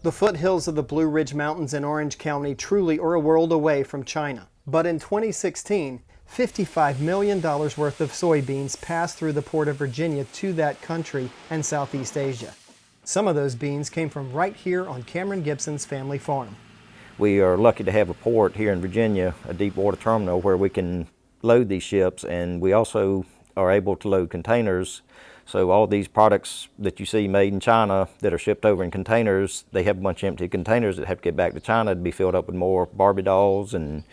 The foothills of the Blue Ridge Mountains in Orange County truly are a world away from China. But in 2016, $55 million worth of soybeans passed through the port of Virginia to that country and Southeast Asia. Some of those beans came from right here on Cameron Gibson's family farm. We are lucky to have a port here in Virginia, a deep water terminal where we can load these ships, and we also are able to load containers. So all these products that you see made in China that are shipped over in containers, they have a bunch of empty containers that have to get back to China to be filled up with more Barbie dolls and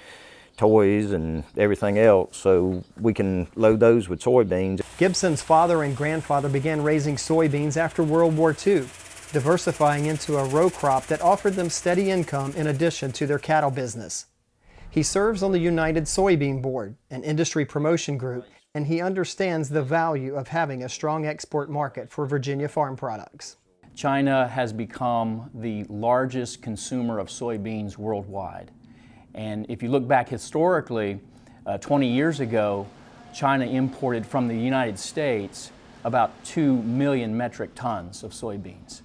toys and everything else. So we can load those with soybeans. Gibson's father and grandfather began raising soybeans after World War II, diversifying into a row crop that offered them steady income in addition to their cattle business. He serves on the United Soybean Board, an industry promotion group, and he understands the value of having a strong export market for Virginia farm products. China has become the largest consumer of soybeans worldwide. And if you look back historically, 20 years ago, China imported from the United States about 2 million metric tons of soybeans.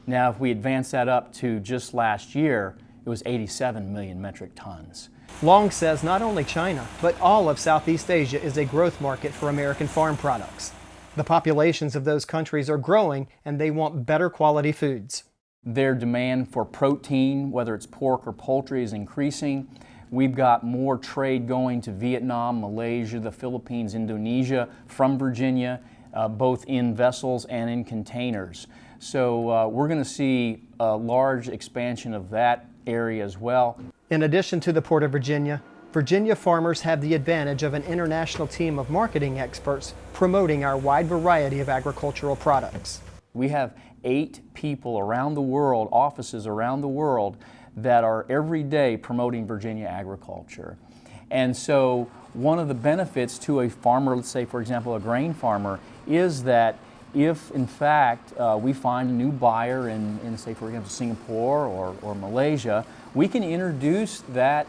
Now, if we advance that up to just last year, it was 87 million metric tons. Long says not only China, but all of Southeast Asia is a growth market for American farm products. The populations of those countries are growing and they want better quality foods. Their demand for protein, whether it's pork or poultry, is increasing. We've got more trade going to Vietnam, Malaysia, the Philippines, Indonesia from Virginia, both in vessels and in containers. So we're going to see a large expansion of that area as well. In addition to the Port of Virginia, Virginia farmers have the advantage of an international team of marketing experts promoting our wide variety of agricultural products. We have 8 people around the world, offices around the world, that are every day promoting Virginia agriculture. And so one of the benefits to a farmer, let's say for example a grain farmer, is that if in fact we find a new buyer in say for example Singapore or Malaysia, we can introduce that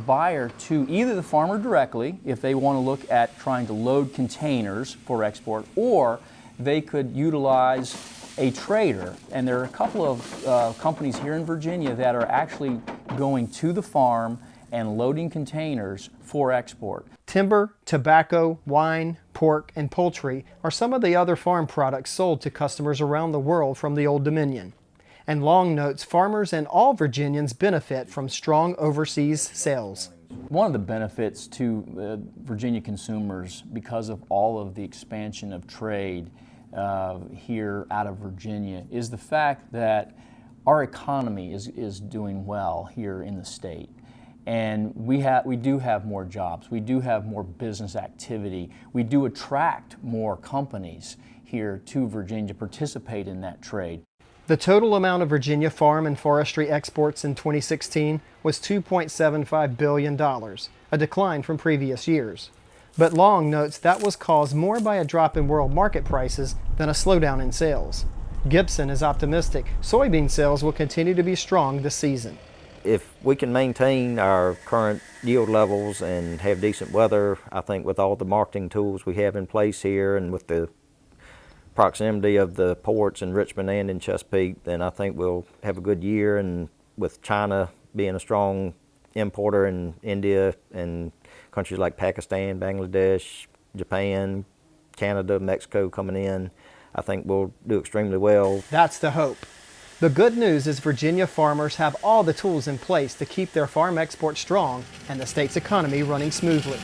buyer to either the farmer directly if they want to look at trying to load containers for export, or they could utilize a trader. And there are a couple of companies here in Virginia that are actually going to the farm and loading containers for export. Timber, tobacco, wine, pork, and poultry are some of the other farm products sold to customers around the world from the Old Dominion. And Long notes farmers and all Virginians benefit from strong overseas sales. One of the benefits to Virginia consumers, because of all of the expansion of trade here out of Virginia, is the fact that our economy is doing well here in the state. And we do have more jobs, we do have more business activity, we do attract more companies here to Virginia to participate in that trade. The total amount of Virginia farm and forestry exports in 2016 was $2.75 billion, a decline from previous years. But Long notes that was caused more by a drop in world market prices than a slowdown in sales. Gibson is optimistic soybean sales will continue to be strong this season. If we can maintain our current yield levels and have decent weather, I think with all the marketing tools we have in place here and with the proximity of the ports in Richmond and in Chesapeake, then I think we'll have a good year. And with China being a strong importer, and India and countries like Pakistan, Bangladesh, Japan, Canada, Mexico coming in, I think we'll do extremely well. That's the hope. The good news is Virginia farmers have all the tools in place to keep their farm exports strong and the state's economy running smoothly.